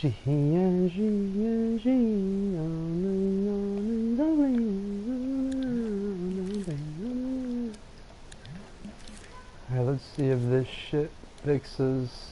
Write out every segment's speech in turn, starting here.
Alright, let's see if this shit fixes.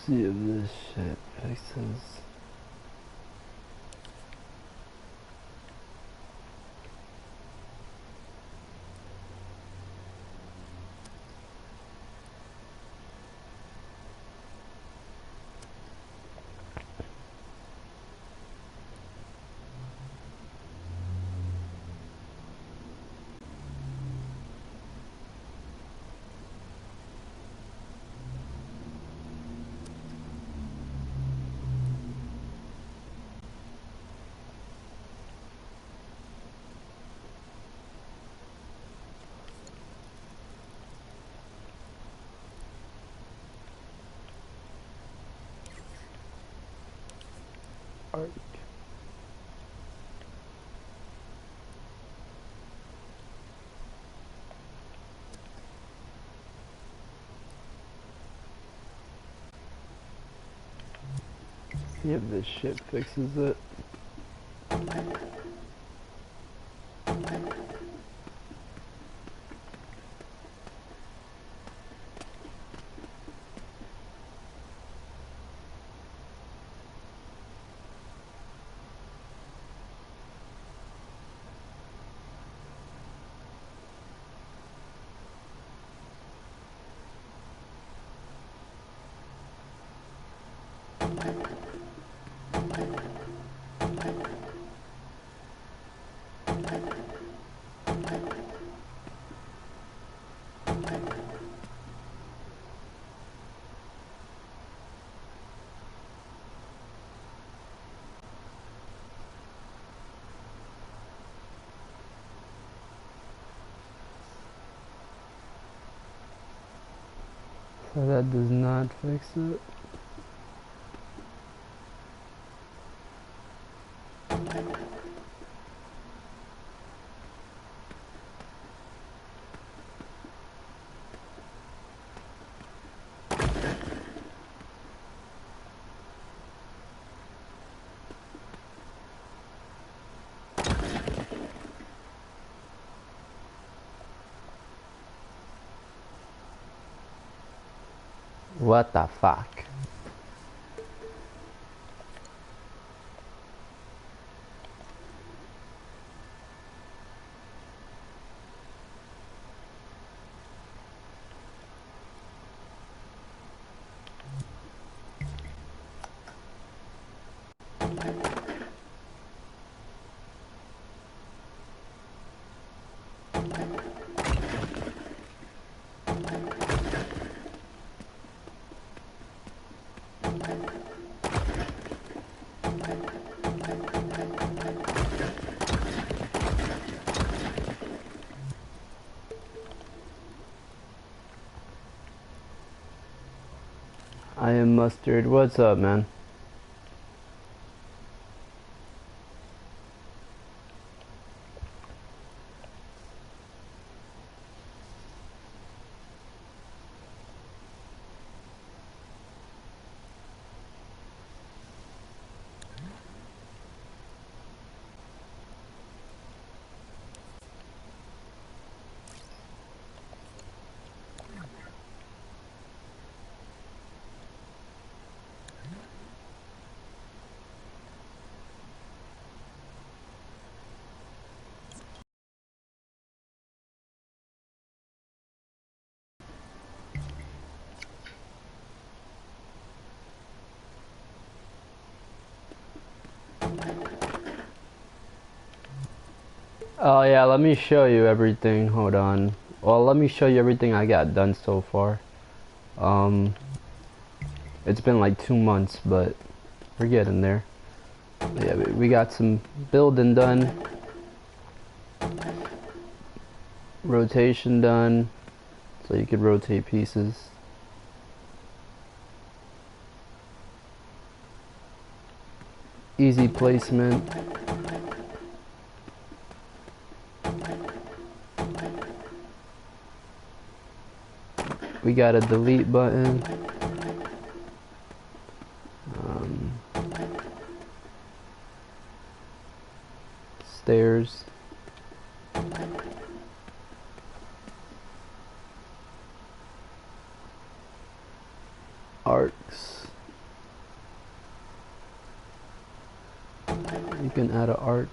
See if this shit fixes. Alright. See if this shit fixes it. So that does not fix it. What the fuck? I am Mustard. What's up, man? Oh yeah, let me show you everything. Hold on. Well, let me show you everything I got done so far. It's been like 2 months, but we're getting there. Yeah, we got some building done. Rotation done. So you could rotate pieces. Easy placement. We got a delete button. Stairs. Arcs. You can add an arc.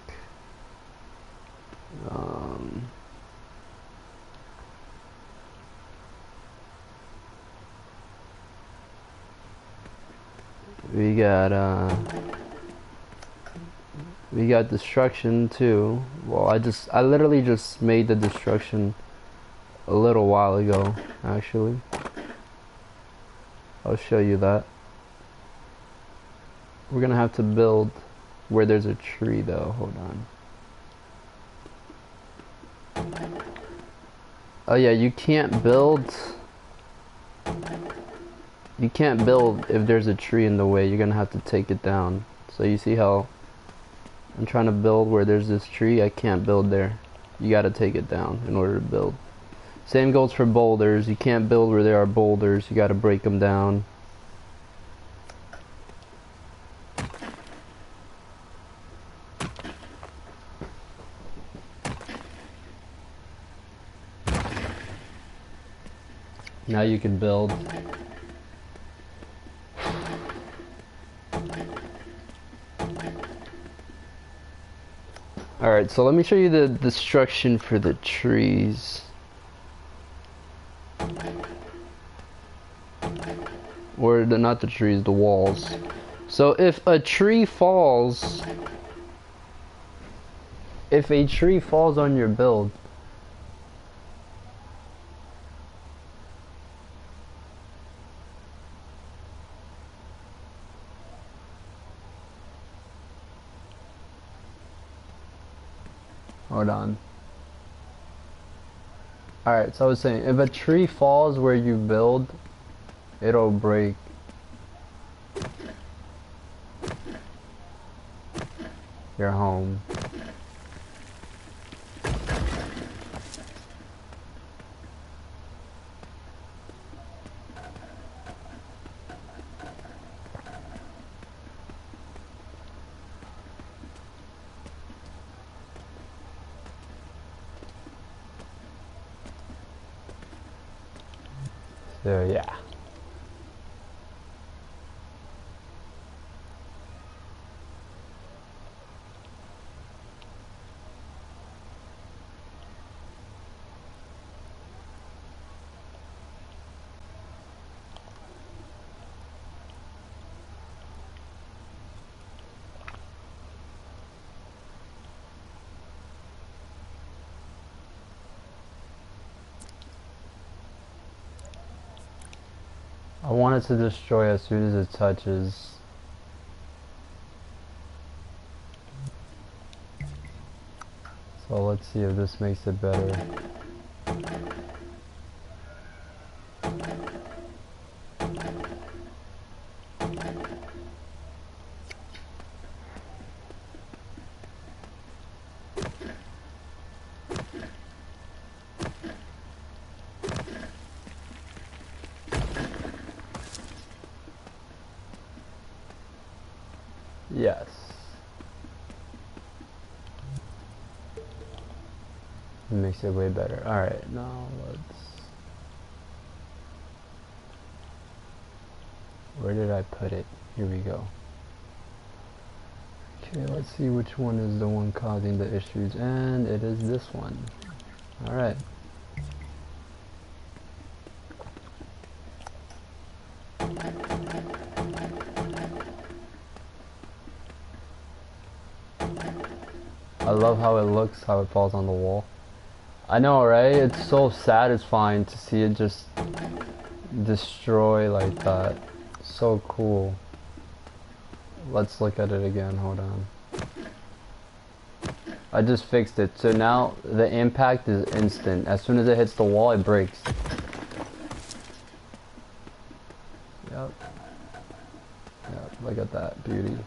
We got destruction too. Well, I literally just made the destruction a little while ago, actually. I'll show you that. We're gonna have to build where there's a tree though. Hold on. Oh yeah, you can't build. You can't build if there's a tree in the way. You're gonna have to take it down. So you see how I'm trying to build where there's this tree? I can't build there. You gotta take it down in order to build. Same goes for boulders. You can't build where there are boulders. You gotta break them down. Now you can build. Alright, so let me show you the destruction for the trees. Or not the trees, the walls. So if a tree falls on your build, hold on. Alright, so I was saying, if a tree falls where you build, it'll break. Your home. So yeah. I want it to destroy as soon as it touches. So let's see if this makes it better. Yes. It makes it way better. Alright, now let's... Where did I put it? Here we go. Okay, let's see which one is the one causing the issues. And it is this one. Alright. I love how it looks, how it falls on the wall. I know, right? It's so satisfying to see it just destroy like that. So cool. Let's look at it again, hold on. I just fixed it, so now the impact is instant. As soon as it hits the wall, it breaks. Yep. Yep, look at that beauty.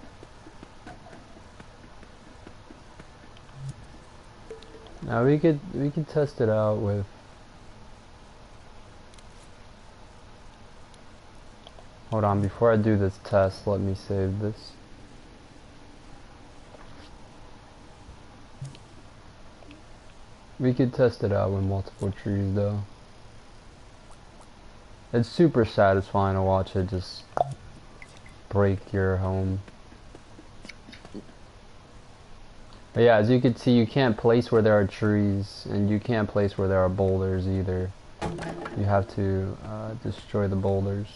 Now we could test it out with hold on, before I do this test, let me save this. We could test it out with multiple trees though. It's super satisfying to watch it just break your home. But yeah, as you can see, you can't place where there are trees, and you can't place where there are boulders either. You have to destroy the boulders.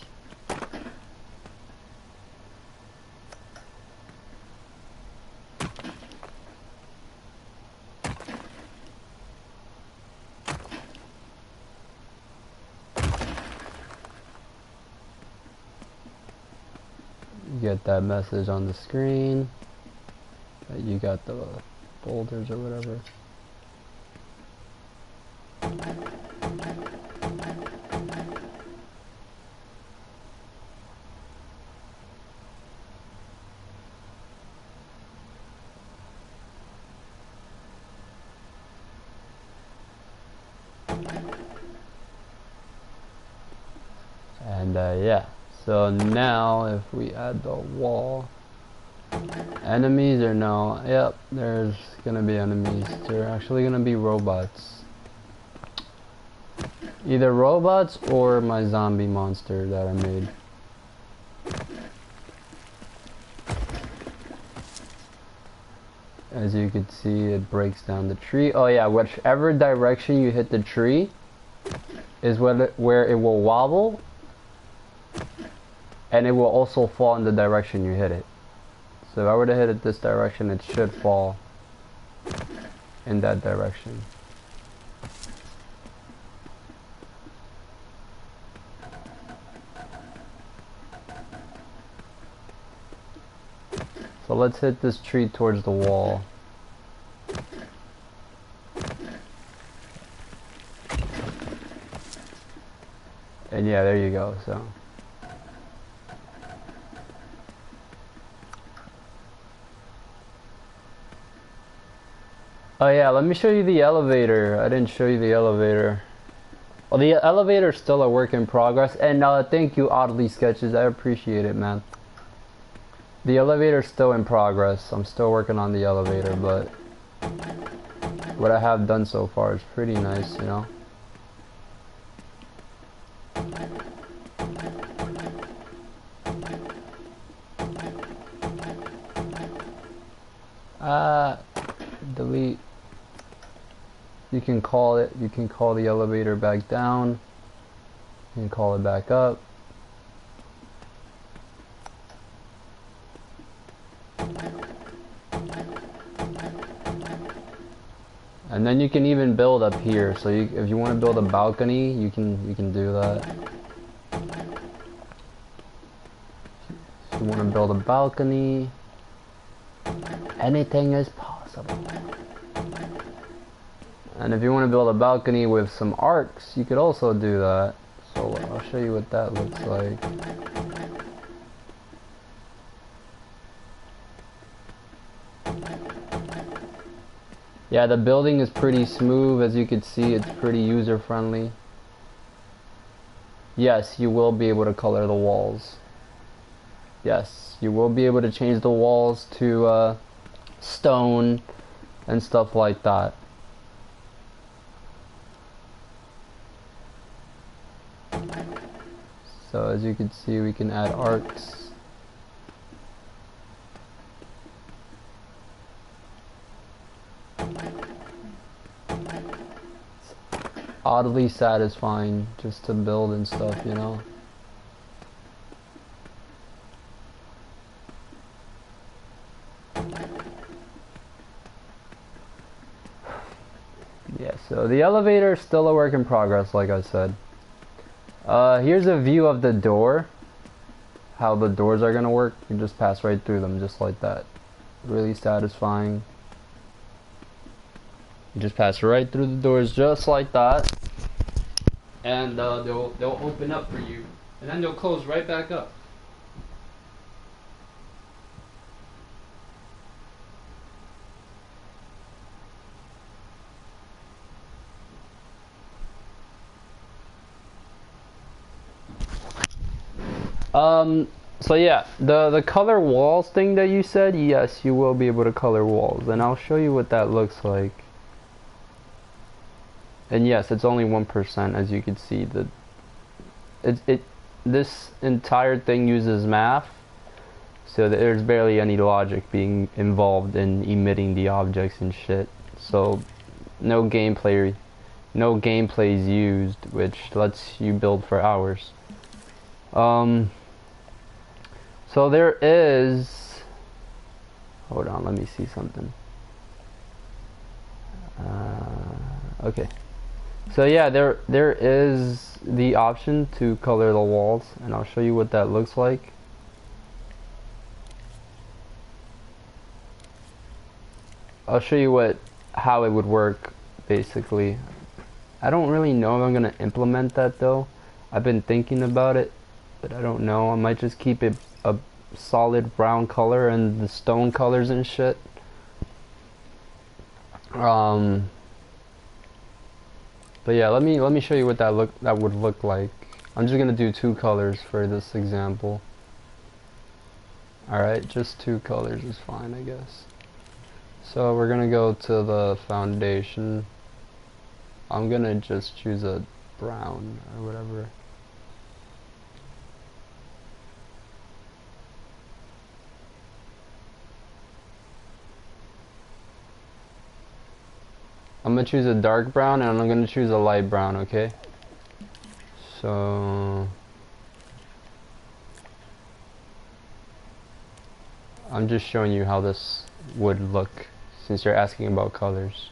You get that message on the screen that you got the boulders or whatever. And yeah, so now if we add the wall, enemies or no, yep, there's gonna be enemies. They're actually gonna be robots. Either robots or my zombie monster that I made. As you can see, it breaks down the tree. Oh yeah, whichever direction you hit the tree is where it will wobble, and it will also fall in the direction you hit it. So if I were to hit it this direction, it should fall in that direction. So let's hit this tree towards the wall. And yeah, there you go, so. Oh yeah, let me show you the elevator. I didn't show you the elevator. Well, the elevator is still a work in progress. And thank you, Oddly Sketches. I appreciate it, man. The elevator's still in progress. I'm still working on the elevator, but what I have done so far is pretty nice, you know? Delete. You can call the elevator back down. You can call it back up. And then you can even build up here. So if you want to build a balcony, you can do that. If you want to build a balcony, anything is possible. And if you want to build a balcony with some arcs, you could also do that. So I'll show you what that looks like. Yeah, the building is pretty smooth. As you can see, it's pretty user friendly. Yes, you will be able to color the walls. Yes, you will be able to change the walls to stone and stuff like that. So as you can see, we can add arcs. Oddly satisfying just to build and stuff, you know. So the elevator is still a work in progress, like I said. Here's a view of the door. How the doors are gonna work. You just pass right through them, just like that. Really satisfying. You just pass right through the doors, just like that, and they'll open up for you, and then they'll close right back up. So yeah, the color walls thing that you said, yes, you will be able to color walls, and I'll show you what that looks like. And yes, it's only 1%, as you can see. This entire thing uses math, so there's barely any logic being involved in emitting the objects and shit. So no gameplay is used, which lets you build for hours. So there is, hold on, let me see something. Okay. So yeah, there is the option to color the walls, and I'll show you what that looks like. I'll show you how it would work, basically. I don't really know if I'm gonna implement that though. I've been thinking about it, but I don't know. I might just keep it a solid brown color and the stone colors and shit. But yeah, let me show you what that would look like. I'm just gonna do 2 colors for this example. Alright, just 2 colors is fine, I guess. So we're gonna go to the foundation. I'm gonna just choose a brown or whatever. I'm gonna choose a dark brown, and I'm gonna choose a light brown, okay? So I'm just showing you how this would look, since you're asking about colors.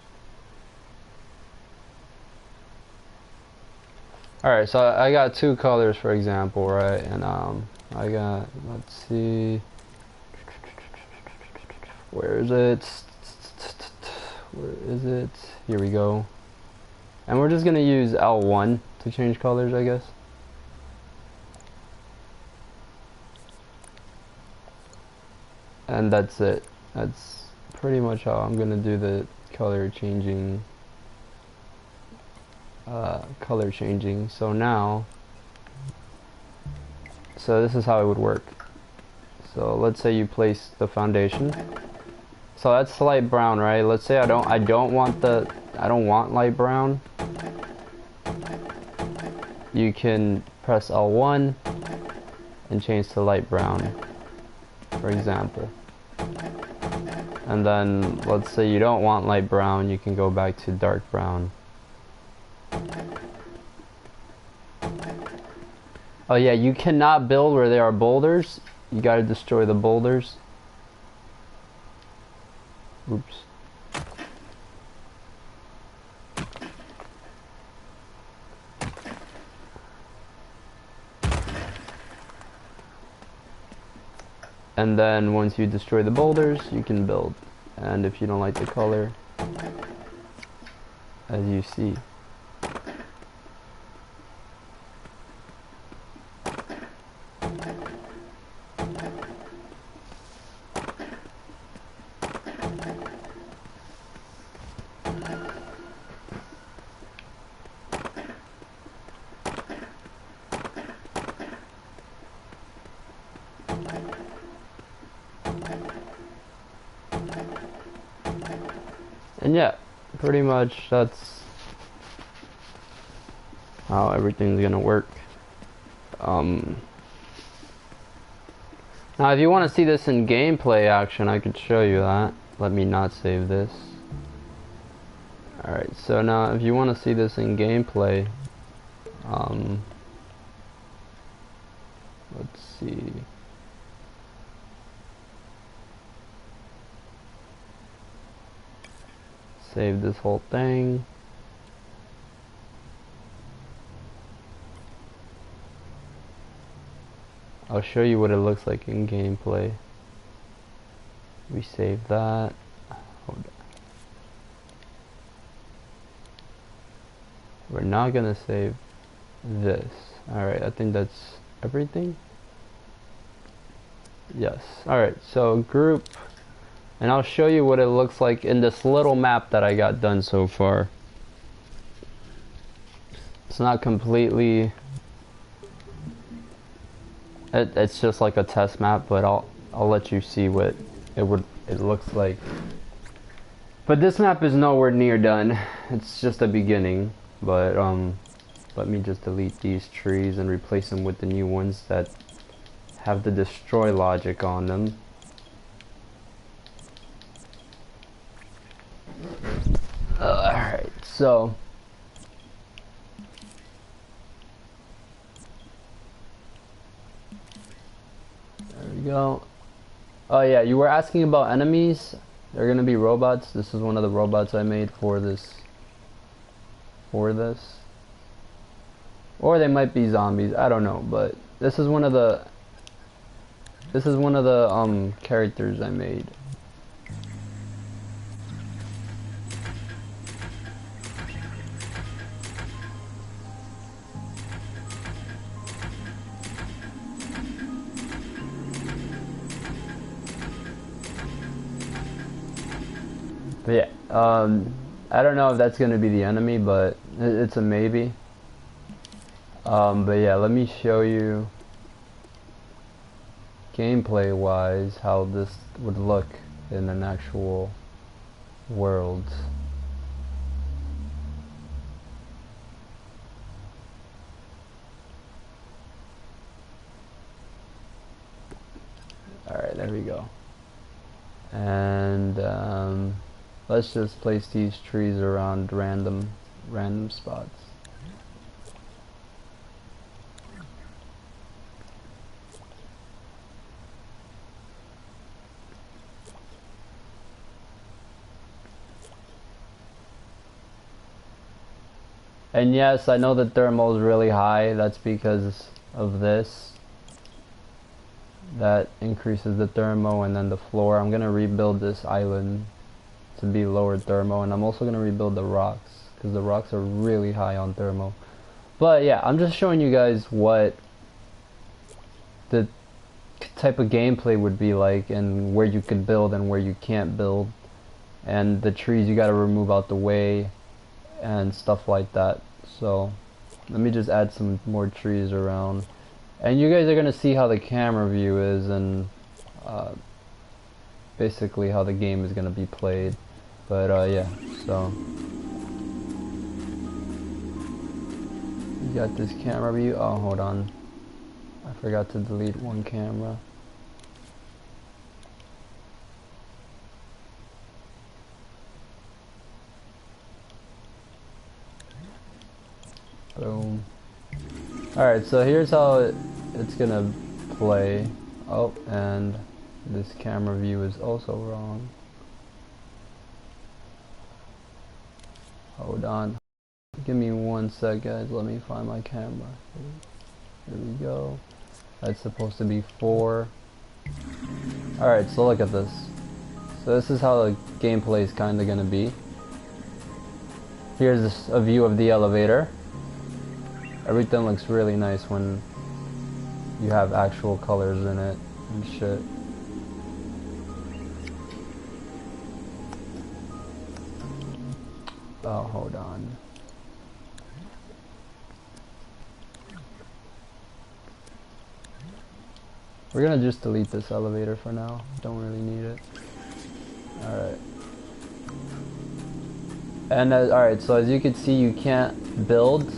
Alright, so I got 2 colors, for example, right? And I got, let's see, where is it? Where is it? Here we go. And we're just gonna use L1 to change colors, I guess. And that's it. That's pretty much how I'm gonna do the color changing. So now, so this is how it would work. So let's say you place the foundation. So that's light brown, right? Let's say I don't want light brown. You can press L1 and change to light brown, for example. And then let's say you don't want light brown, you can go back to dark brown. Oh yeah, you cannot build where there are boulders. You gotta destroy the boulders. Oops. And then once you destroy the boulders, you can build. And if you don't like the color, as you see. And yeah, pretty much that's how everything's gonna work. Now if you want to see this in gameplay action, I could show you that. Let me not save this. Alright, so now if you want to see this in gameplay, let's see. Save this whole thing. I'll show you what it looks like in gameplay. We save that. Hold on. We're not gonna save this. Alright, I think that's everything. Yes. Alright, so group, and I'll show you what it looks like in this little map that I got done so far. It's not completely, it's just like a test map, but I'll let you see what it looks like. But this map is nowhere near done. It's just a beginning. But let me just delete these trees and replace them with the new ones that have the destroy logic on them. Alright, so there we go. Oh yeah, you were asking about enemies. They're gonna be robots. This is one of the robots I made for this. Or they might be zombies. I don't know, but this is one of the characters I made. But yeah, I don't know if that's gonna be the enemy, but it's a maybe. But yeah, let me show you gameplay wise how this would look in an actual world. Alright, there we go. And let's just place these trees around random spots. And yes, I know the thermal is really high. That's because of this. That increases the thermo, and then the floor. I'm gonna rebuild this island to be lower thermo, and I'm also gonna rebuild the rocks because the rocks are really high on thermo. But yeah, I'm just showing you guys what the type of gameplay would be like, and where you could build and where you can't build, and the trees you gotta remove out the way and stuff like that. So let me just add some more trees around, and you guys are gonna see how the camera view is, and basically how the game is gonna be played. But yeah, so you got this camera view. Oh, hold on, I forgot to delete one camera. Boom. Alright, so here's how it's gonna play. Oh, and this camera view is also wrong. Hold on. Give me 1 sec, guys. Let me find my camera. Here we go. That's supposed to be 4. Alright, so look at this. So this is how the gameplay is kinda gonna be. Here's a view of the elevator. Everything looks really nice when you have actual colors in it and shit. Oh, hold on. We're gonna just delete this elevator for now. Don't really need it. Alright. And alright, so as you can see, you can't build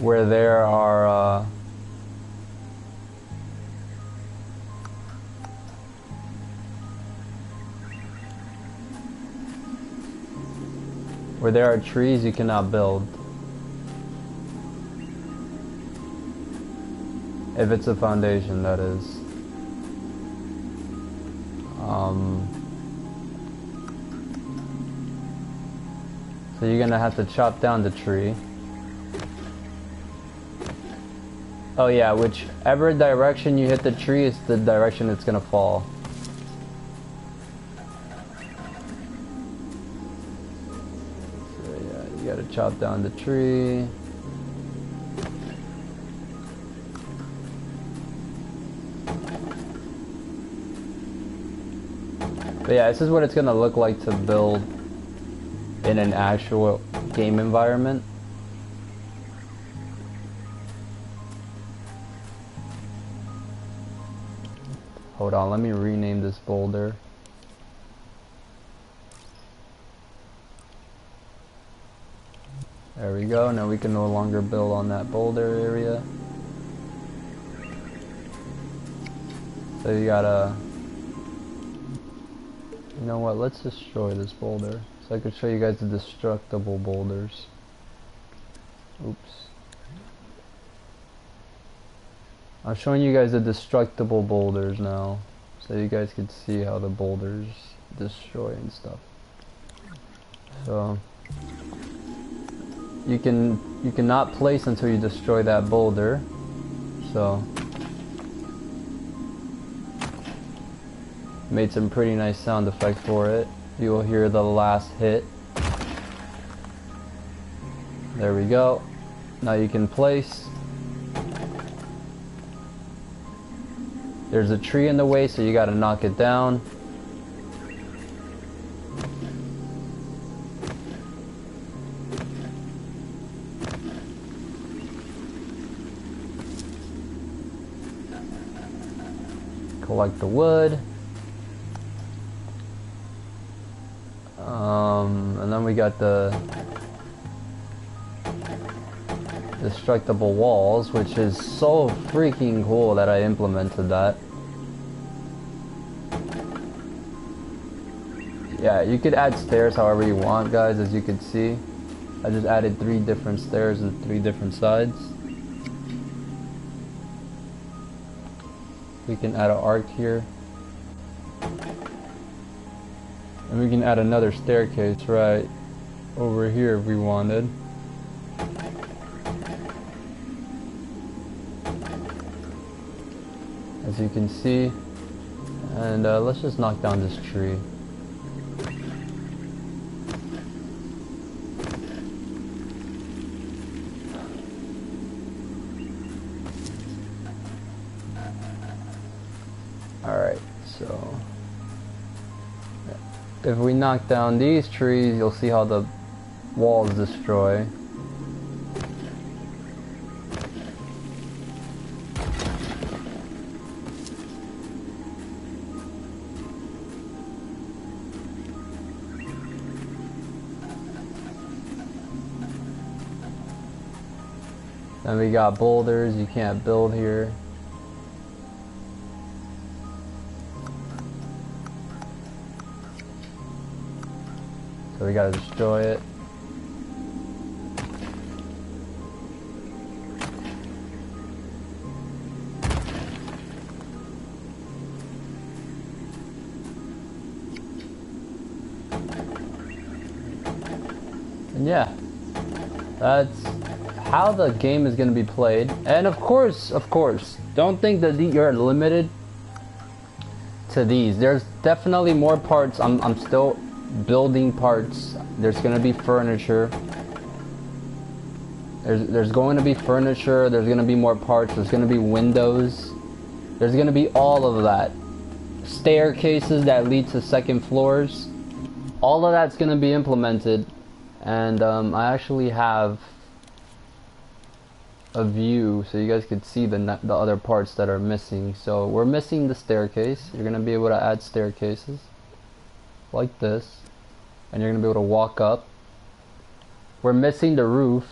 where there are trees, you cannot build. If it's a foundation, that is. So you're gonna have to chop down the tree. Oh yeah, whichever direction you hit the tree is the direction it's gonna fall. So yeah, you gotta chop down the tree. But yeah, this is what it's gonna look like to build in an actual game environment. Hold on, let me rename this boulder. There we go, now we can no longer build on that boulder area. So you gotta... You know what, let's destroy this boulder. So I could show you guys the destructible boulders. Oops. I'm showing you guys the destructible boulders now. So you guys can see how the boulders destroy and stuff. So you cannot place until you destroy that boulder. So made some pretty nice sound effect for it. You will hear the last hit. There we go. Now you can place. There's a tree in the way, so you gotta knock it down. Collect the wood. And then we got the destructible walls, which is so freaking cool that I implemented that. Yeah, you could add stairs however you want, guys, as you can see. I just added 3 different stairs and 3 different sides. We can add an arc here. And we can add another staircase right over here if we wanted. As you can see. And let's just knock down this tree. Alright, so if we knock down these trees, you'll see how the walls destroy. Then we got boulders, you can't build here. So we gotta destroy it. And yeah, that's how the game is gonna be played. And of course, don't think that you're limited to these. There's definitely more parts. I'm still building parts. There's gonna be furniture. There's going to be furniture. There's gonna be more parts. There's gonna be windows. There's gonna be all of that. Staircases that lead to second floors. All of that's gonna be implemented. And I actually have a view so you guys could see the other parts that are missing. So we're missing the staircase. You're gonna be able to add staircases like this, and you're gonna be able to walk up. We're missing the roof.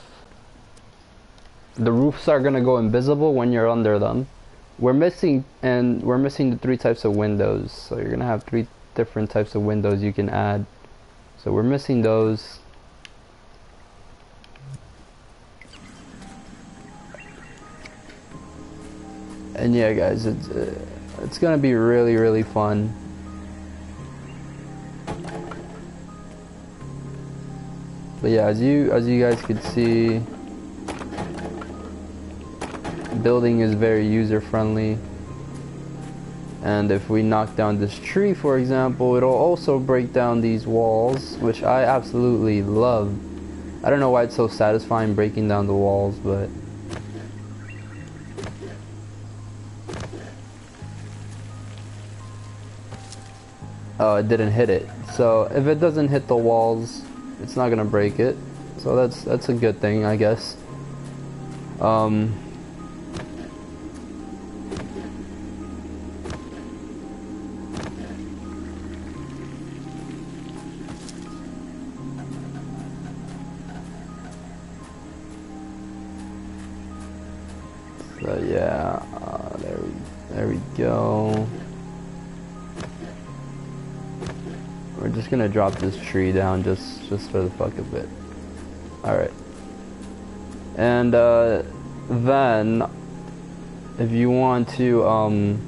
The roofs are gonna go invisible when you're under them. We're missing the 3 types of windows. So you're gonna have 3 different types of windows you can add. So we're missing those. And yeah, guys, it's gonna be really fun. But yeah, as you guys could see, building is very user friendly. And if we knock down this tree, for example, it'll also break down these walls, which I absolutely love. I don't know why it's so satisfying breaking down the walls, but oh, it didn't hit it. So if it doesn't hit the walls, it's not gonna break it. So that's a good thing, I guess. So yeah, there we go. We're just gonna drop this tree down just for the fuck of it. Alright. And then if you want to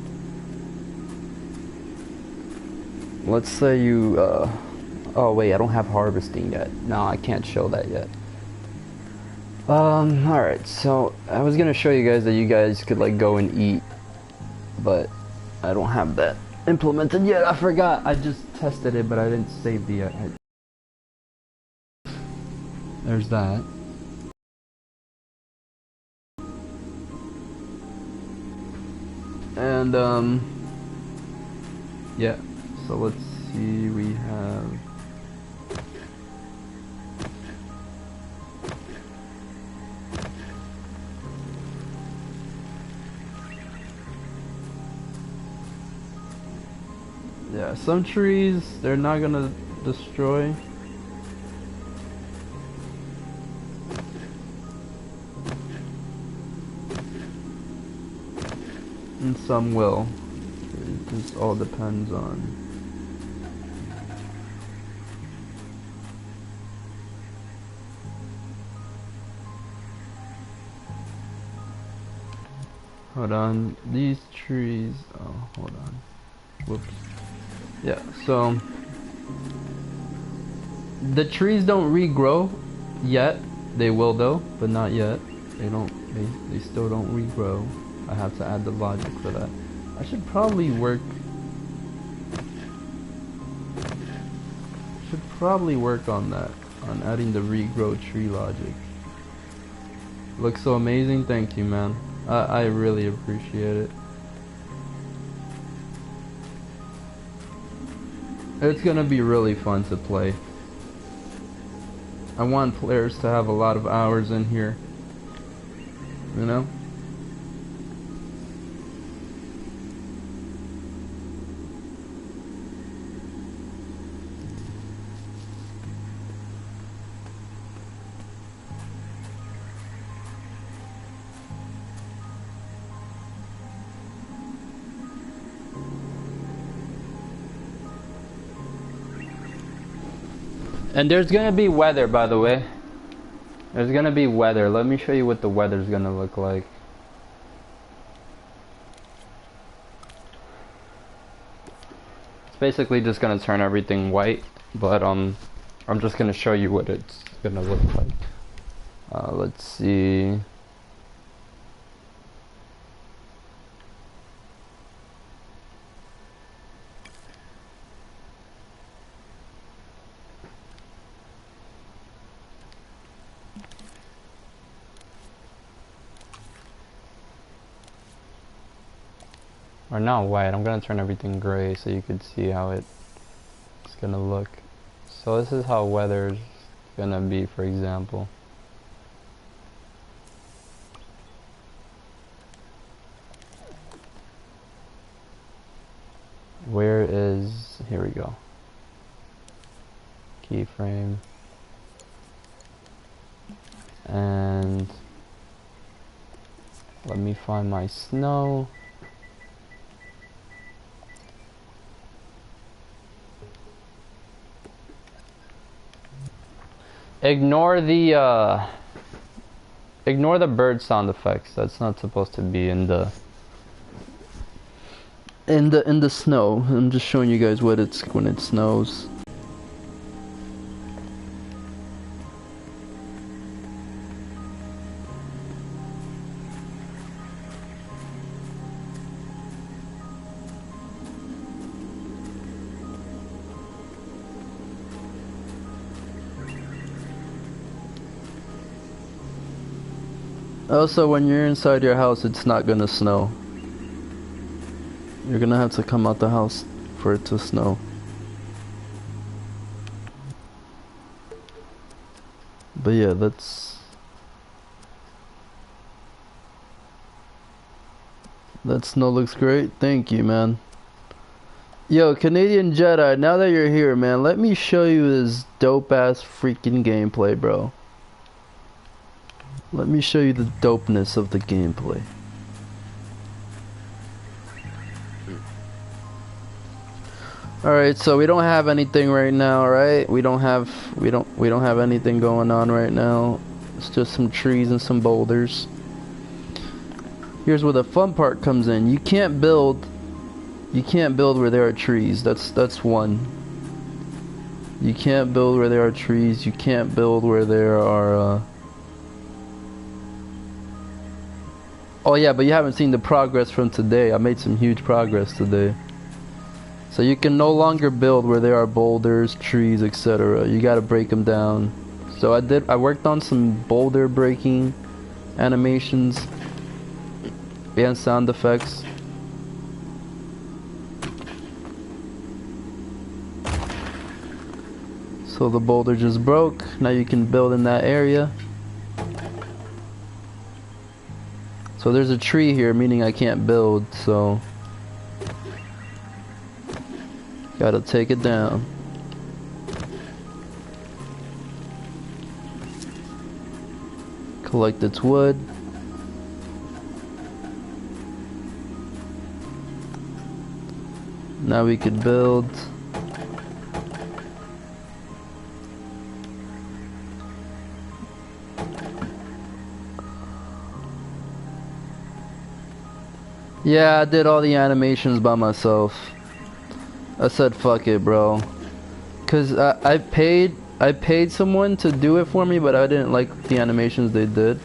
let's say you oh wait, I don't have harvesting yet. No, I can't show that yet. Alright, so I was gonna show you guys that you guys could like go and eat, but I don't have that implemented yet. I forgot. I just tested it, but I didn't save the there's that. And yeah, so let's see, we have yeah, some trees they're not gonna destroy. And some will. It just all depends on. Hold on, these trees. Oh, hold on. Whoops. Yeah, so the trees don't regrow yet. They will though, but not yet. They don't. They still don't regrow. I have to add the logic for that. I should probably work on that, on adding the regrow tree logic. Looks so amazing. Thank you, man. I really appreciate it. It's gonna be really fun to play. I want players to have a lot of hours in here, you know? And there's gonna be weather, by the way. There's gonna be weather. Let me show you what the weather's gonna look like. It's basically just gonna turn everything white, but I'm just gonna show you what it's gonna look like. Let's see. Or not white, I'm gonna turn everything gray so you could see how it's gonna look. So this is how weather's gonna be, for example. Where is, here we go. Keyframe. And let me find my snow. Ignore the bird sound effects. That's not supposed to be in the snow. I'm just showing you guys what it's when it snows. Also, when you're inside your house, it's not gonna snow. You're gonna have to come out the house for it to snow. But yeah, that's... That snow looks great. Thank you, man. Yo, Canadian Jedi, now that you're here, man, let me show you this dope-ass freaking gameplay, bro. Let me show you the dopeness of the gameplay. Alright, so we don't have anything right now, right? We don't have anything going on right now. It's just some trees and some boulders. Here's where the fun part comes in. You can't build where there are trees. That's one. You can't build where there are trees. You can't build where there are Oh yeah, but you haven't seen the progress from today. I made some huge progress today. So you can no longer build where there are boulders, trees, etc. You gotta break them down. So I worked on some boulder breaking animations and sound effects. So the boulder just broke. Now you can build in that area. So there's a tree here, meaning I can't build, so gotta take it down. Collect its wood. Now we could build. Yeah, I did all the animations by myself. I said fuck it, bro. Cause I paid someone to do it for me, but I didn't like the animations they did.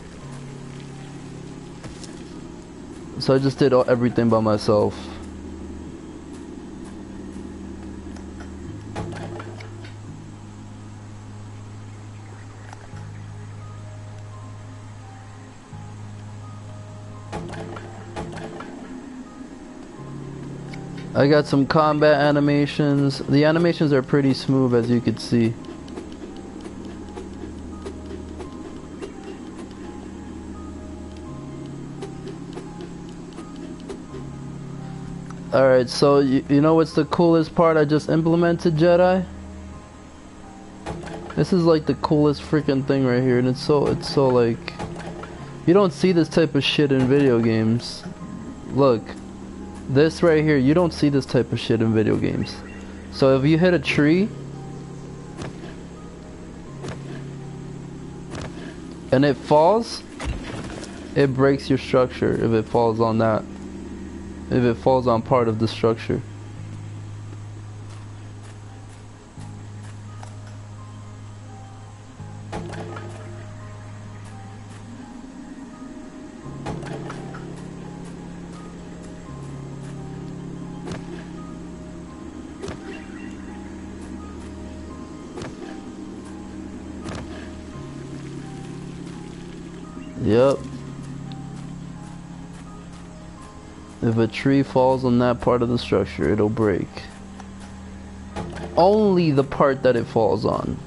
So I just did everything by myself. I got some combat animations. The animations are pretty smooth, as you could see. Alright, so you know what's the coolest part I just implemented, Jedi? This is like the coolest freaking thing right here, and it's so like... You don't see this type of shit in video games. Look. This right here, you don't see this type of shit in video games. So if you hit a tree and it falls, it breaks your structure if it falls on that. If it falls on part of the structure. Yep. If a tree falls on that part of the structure, it'll break. Only the part that it falls on.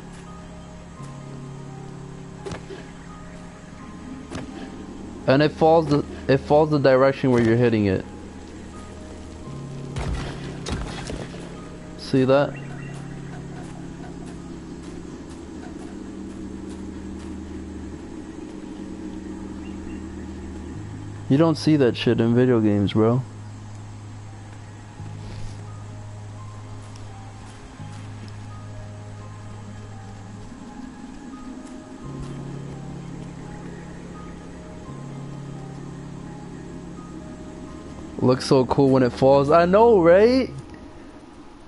And it falls the direction where you're hitting it. See that? You don't see that shit in video games, bro. Looks so cool when it falls. I know, right?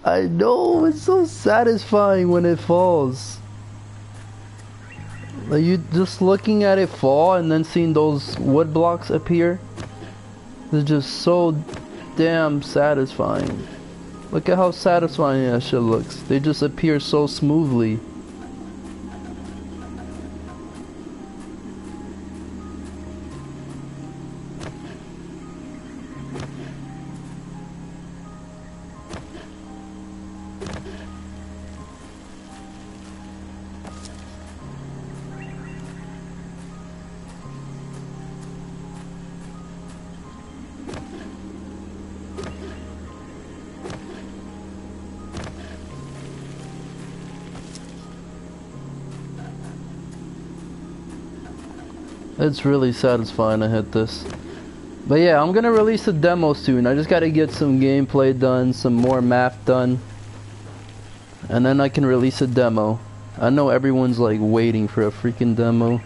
I know, it's so satisfying when it falls. Like you just looking at it fall and then seeing those wood blocks appear. It's just so damn satisfying. Look at how satisfying that shit looks. They just appear so smoothly. It's really satisfying to hit this. But yeah, I'm gonna release a demo soon. I just gotta get some gameplay done, some more map done. And then I can release a demo. I know everyone's like waiting for a freaking demo.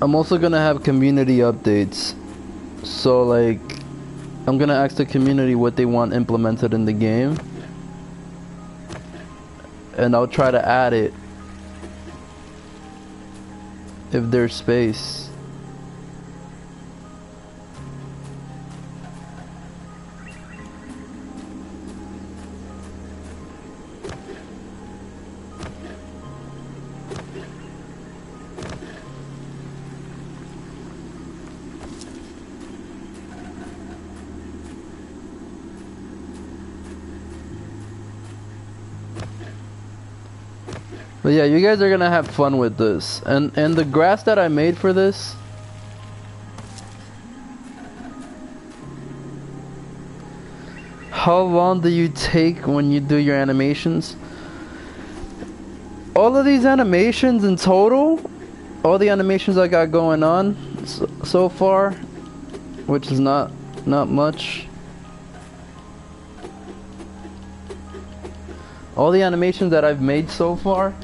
I'm also gonna have community updates. So like, I'm gonna ask the community what they want implemented in the game. And I'll try to add it if there's space. But yeah, you guys are gonna have fun with this. And the grass that I made for this, how long do you take when you do your animations? All of these animations in total, all the animations I got going on so far, which is not much. All the animations that I've made so far,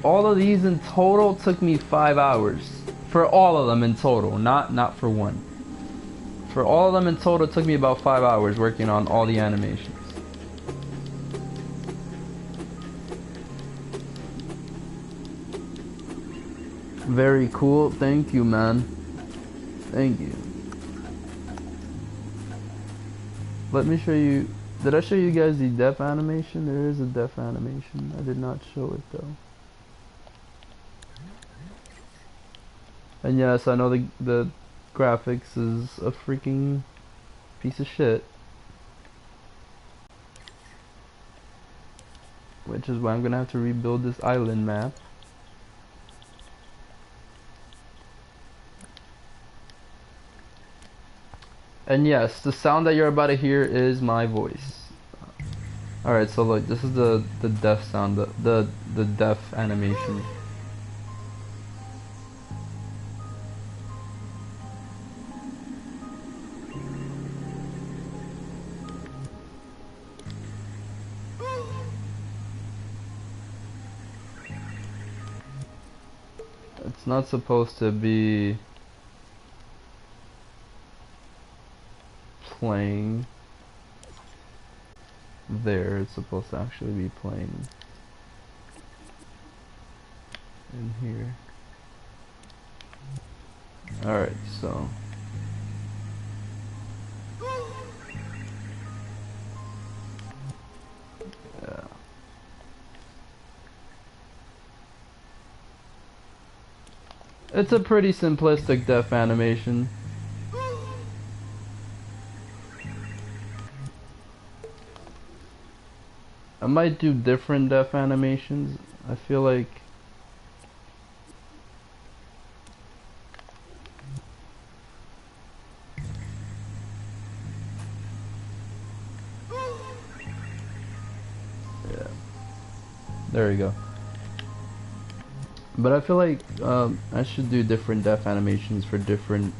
all of these in total took me 5 hours. For all of them in total, not for one. For all of them in total, it took me about 5 hours working on all the animations. Very cool. Thank you, man. Thank you. Let me show you. Did I show you guys the death animation? There is a death animation. I did not show it though. And yes, I know the graphics is a freaking piece of shit. Which is why I'm gonna have to rebuild this island map. And yes, the sound that you're about to hear is my voice. Alright, so look, this is the death sound, the death animation. It's not supposed to be playing there, it's supposed to actually be playing in here. Alright, so yeah. It's a pretty simplistic death animation. I might do different death animations. I feel like yeah. There we go. But I feel like I should do different death animations for different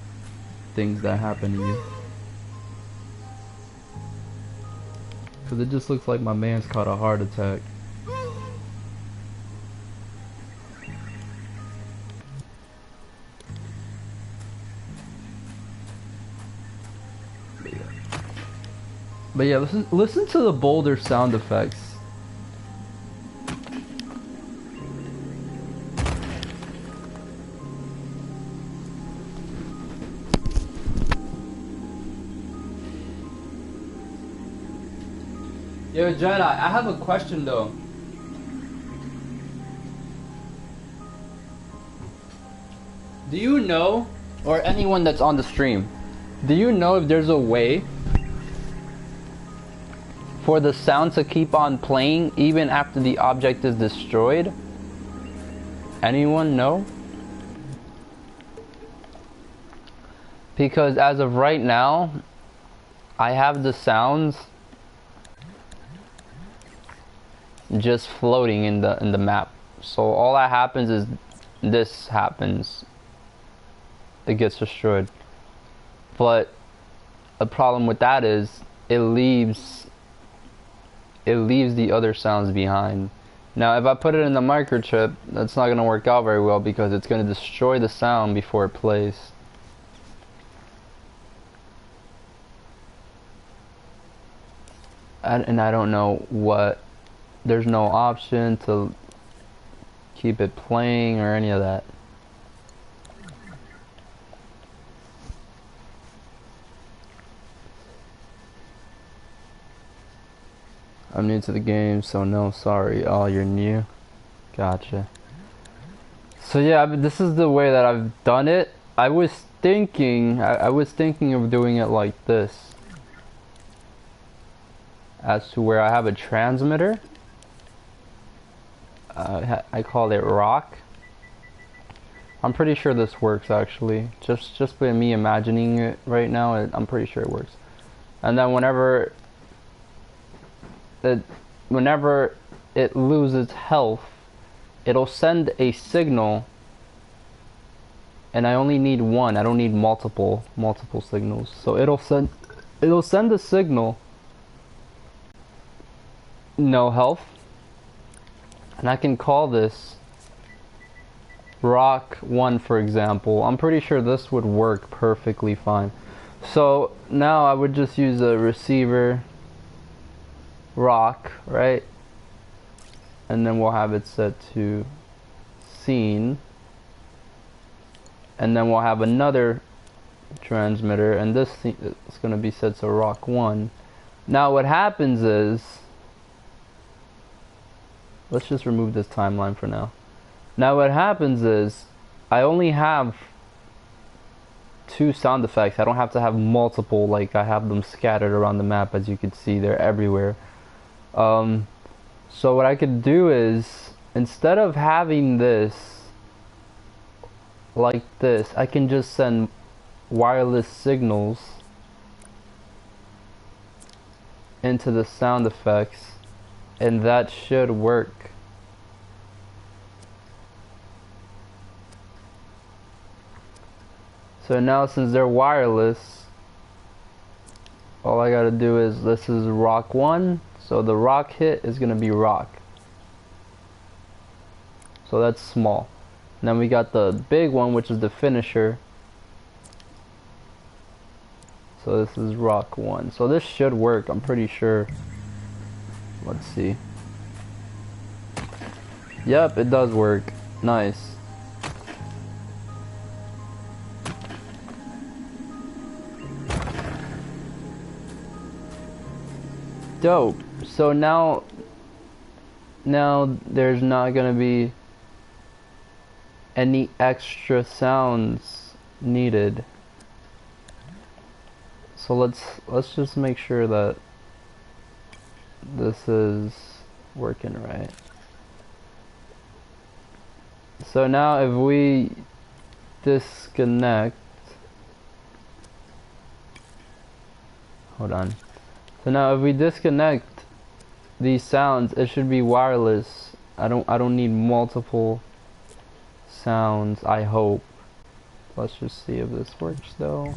things that happen to you. Cause it just looks like my man's caught a heart attack. But yeah, listen to the boulder sound effects. Yo, Jedi, I have a question though. Do you know, or anyone that's on the stream, do you know if there's a way for the sound to keep on playing even after the object is destroyed? Anyone know? Because as of right now, I have the sounds just floating in the map. So all that happens is this happens. It gets destroyed. But the problem with that is it leaves the other sounds behind. Now if I put it in the microchip, that's not going to work out very well because it's going to destroy the sound before it plays. And I don't know what, there's no option to keep it playing or any of that. I'm new to the game, so no, sorry. Oh, you're new? Gotcha. So yeah, this is the way that I've done it. I was thinking of doing it like this. As to where I have a transmitter. I call it rock. I'm pretty sure this works actually. Just by me imagining it right now, I'm pretty sure it works. And then whenever it loses health, it'll send a signal. And I only need one. I don't need multiple signals. So it'll send a signal. No health. And I can call this rock 1, for example. I'm pretty sure this would work perfectly fine. So now I would just use a receiver rock, right? And then we'll have it set to scene. And then we'll have another transmitter, and this is going to be set to rock 1. Now what happens is, let's just remove this timeline for now. Now what happens is, I only have 2 sound effects. I don't have to have multiple, like I have them scattered around the map. As you can see, they're everywhere. So what I could do is, instead of having this like this, I can just send wireless signals into the sound effects, and that should work. So now since they're wireless, all I gotta do is, this is rock 1, so the rock hit is gonna be rock. So that's small. And then we got the big one, which is the finisher. So this is rock 1. So this should work, I'm pretty sure. Let's see. Yep, it does work. Nice. Dope. So now there's not gonna be any extra sounds needed. So let's just make sure that this is working right. So now if we disconnect, hold on. So now if we disconnect these sounds, it should be wireless. I don't need multiple sounds, I hope. Let's just see if this works though.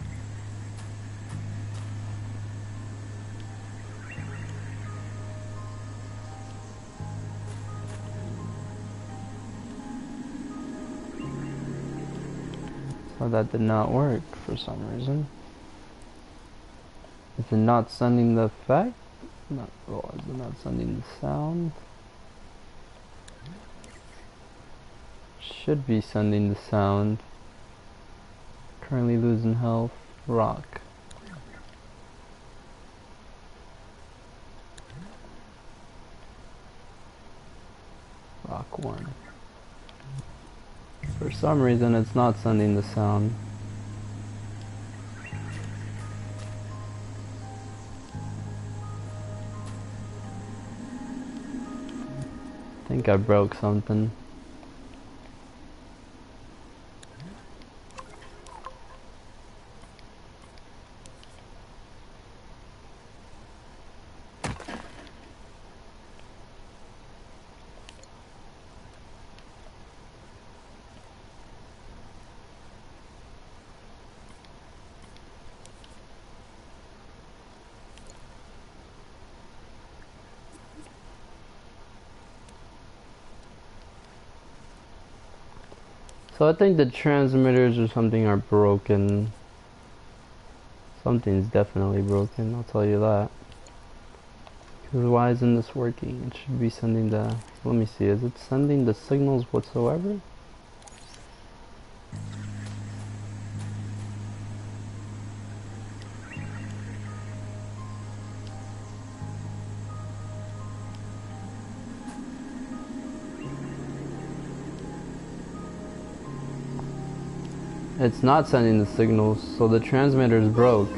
So that did not work for some reason. Is it not sending the effect? Not, well, is it not sending the sound? Should be sending the sound. Currently losing health. Rock. Rock 1. For some reason it's not sending the sound. I think I broke something. So I think the transmitters or something are broken. Something's definitely broken, I'll tell you that. Because why isn't this working? It should be sending the... Let me see, is it sending the signals whatsoever? It's not sending the signals, so the transmitter's broke.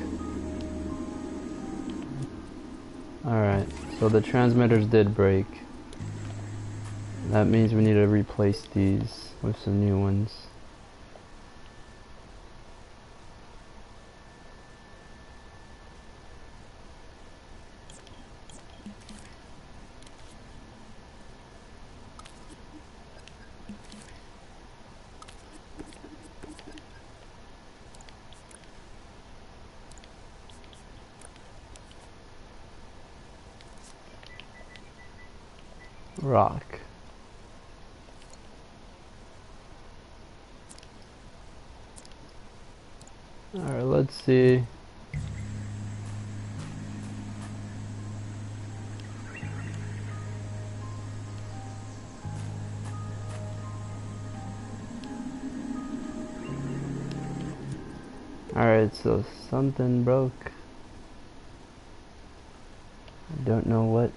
Alright, so the transmitters did break. That means we need to replace these with some new ones. Rock. Alright, let's see. Alright, so something broke. I don't know what.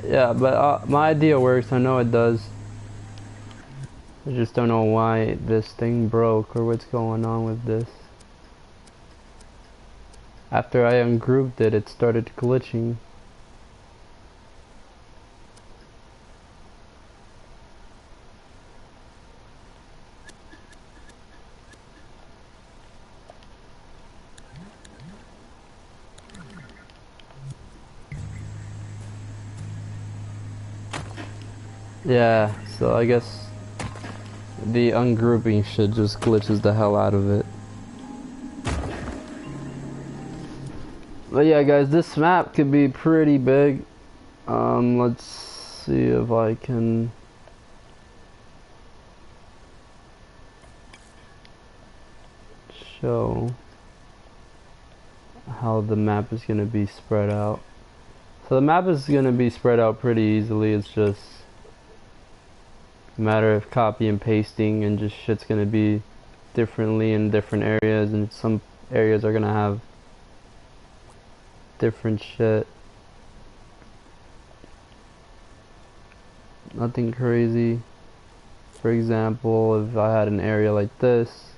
Yeah, but my idea works. I know it does. I just don't know why this thing broke or what's going on with this. After I ungrouped it, it started glitching. Yeah, so I guess the ungrouping shit just glitches the hell out of it. But yeah, guys, this map could be pretty big. Let's see if I can show how the map is going to be spread out. So the map is going to be spread out pretty easily. It's just a matter of copy and pasting, and just shit's going to be differently in different areas, and some areas are going to have different shit. Nothing crazy. For example, if I had an area like this,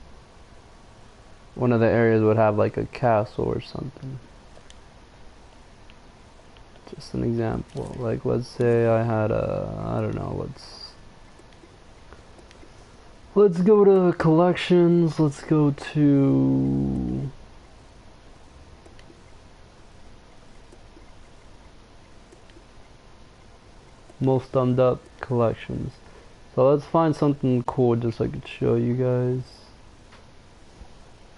one of the areas would have like a castle or something. Just an example. Like, let's say I had a, I don't know, let's go to collections. Let's go to most thumbed up collections. So let's find something cool just so I could show you guys.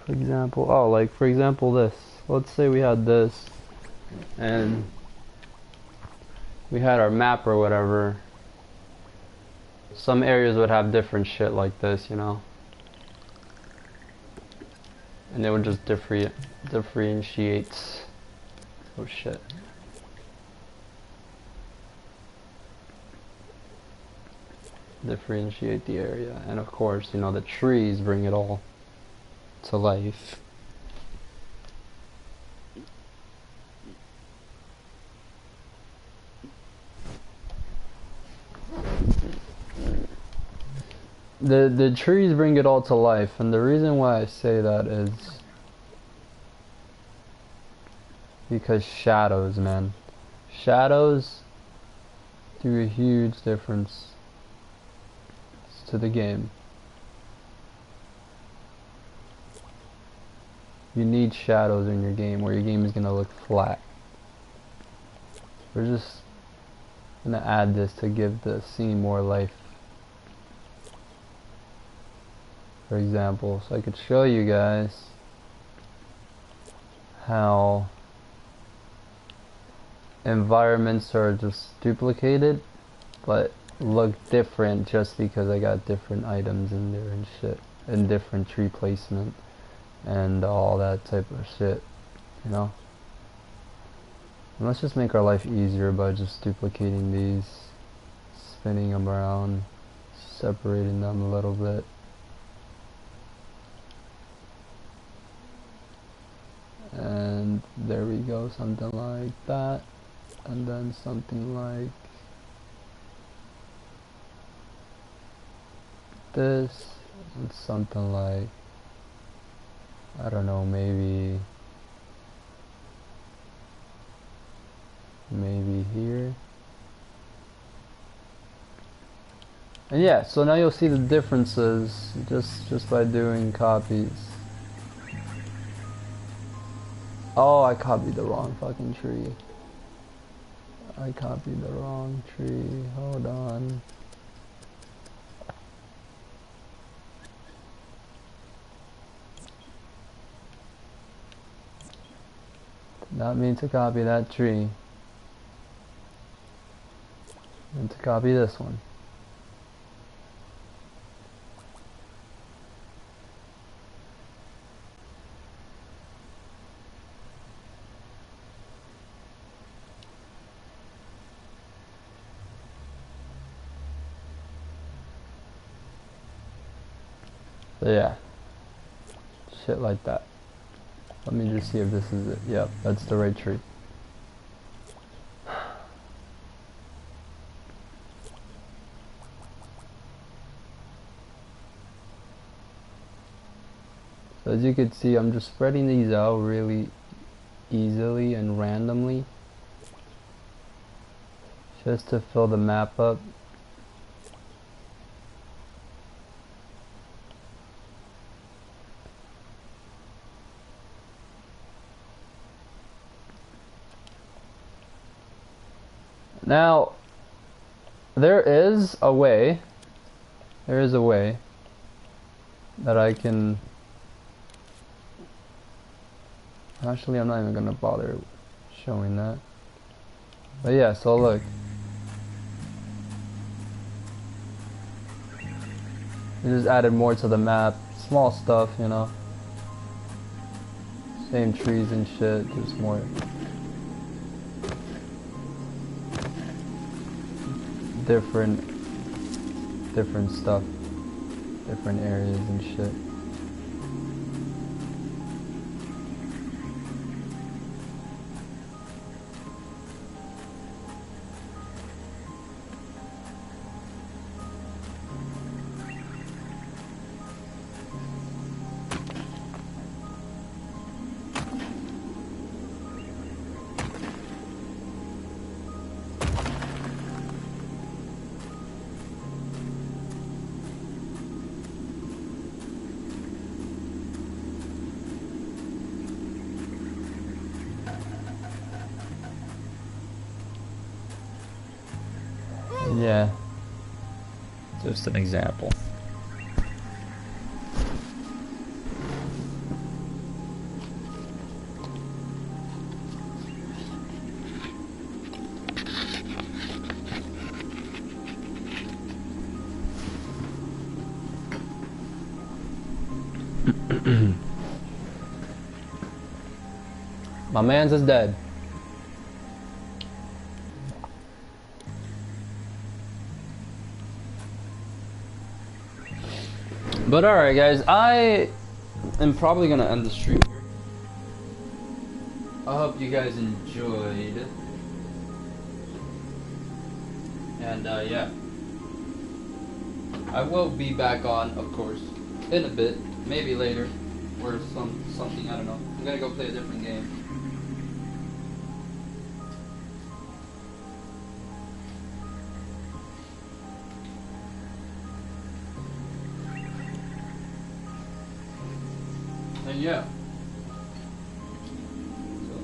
For example, oh, like for example this. Let's say we had this and we had our map or whatever. Some areas would have different shit like this, you know, and it would just differentiate. Oh shit. Differentiate the area, and of course, you know, the trees bring it all to life. The trees bring it all to life, and the reason why I say that is because shadows, man. Shadows do a huge difference to the game. You need shadows in your game, or your game is gonna look flat. We're just I'm gonna add this to give the scene more life. For example, so I could show you guys how environments are just duplicated but look different just because I got different items in there and shit, and different tree placement and all that type of shit, you know. And let's just make our life easier by just duplicating these, spinning them around, separating them a little bit. And there we go, something like that. And then something like this, and something like, I don't know, maybe here. And yeah, so now you'll see the differences just by doing copies. Oh, I copied the wrong fucking tree. I copied the wrong tree. Hold on. Did not mean to copy that tree. Meant to copy this one. So yeah, shit like that. Let me just see if this is it. Yep, that's the right tree. So as you can see, I'm just spreading these out really easily and randomly, just to fill the map up. Now, there is a way that I can, actually I'm not even gonna bother showing that. But yeah, so look. I just added more to the map, small stuff, you know. Same trees and shit, just more different stuff, different areas and shit. Yeah, just an example. My man's is dead. But alright guys, I am probably gonna end the stream here. I hope you guys enjoyed. And yeah. I will be back on, of course, in a bit, maybe later, or something, I don't know. I'm gonna go play a different game. And yeah. So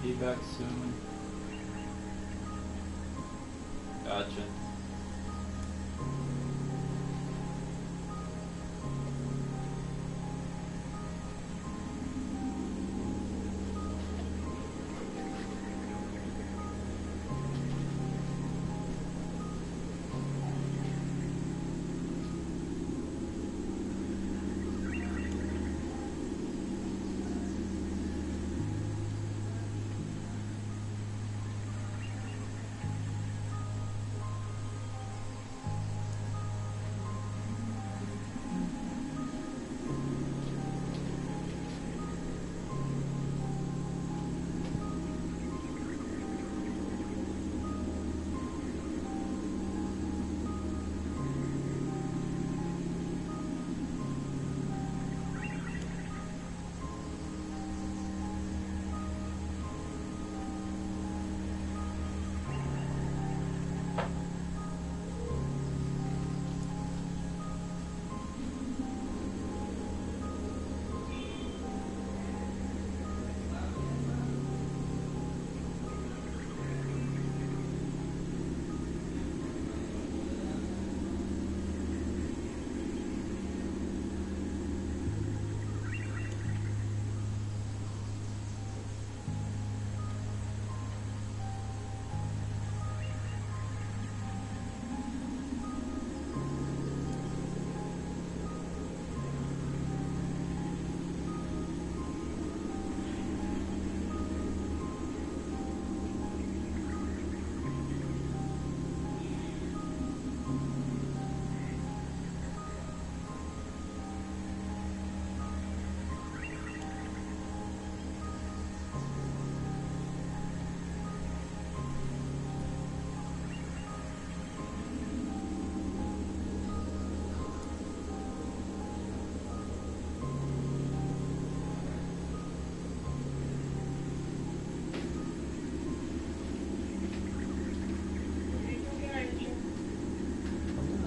Be back soon. Gotcha.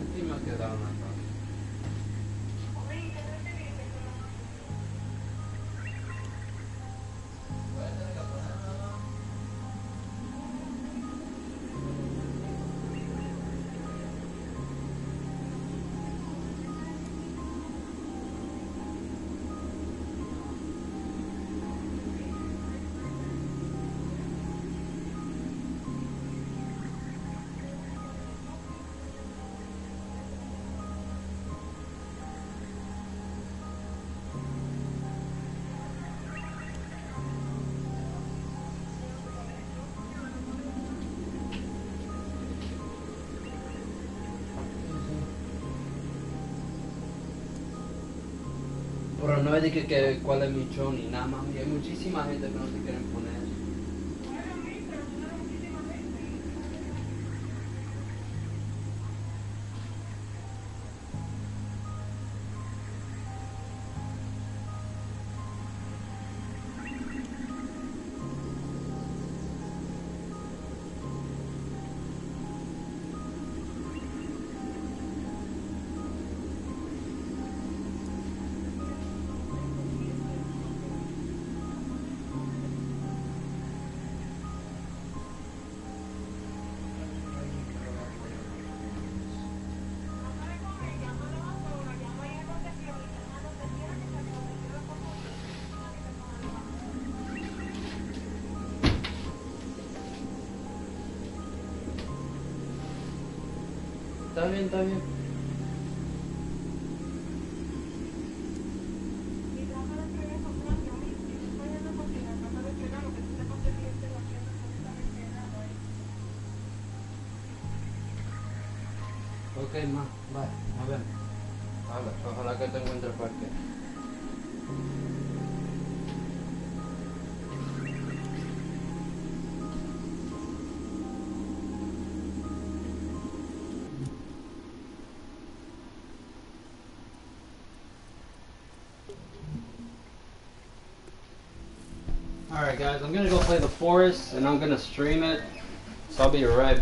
Aquí me quedaron acá. Pero no es de que cuál es mi show ni nada más. Hay muchísima gente que no se quieren poner. Está bien, está bien. Ok, ma, bye, nos vemos. Ojalá que te encuentres parque. Alright guys, I'm gonna go play The Forest and I'm gonna stream it. So I'll be right back.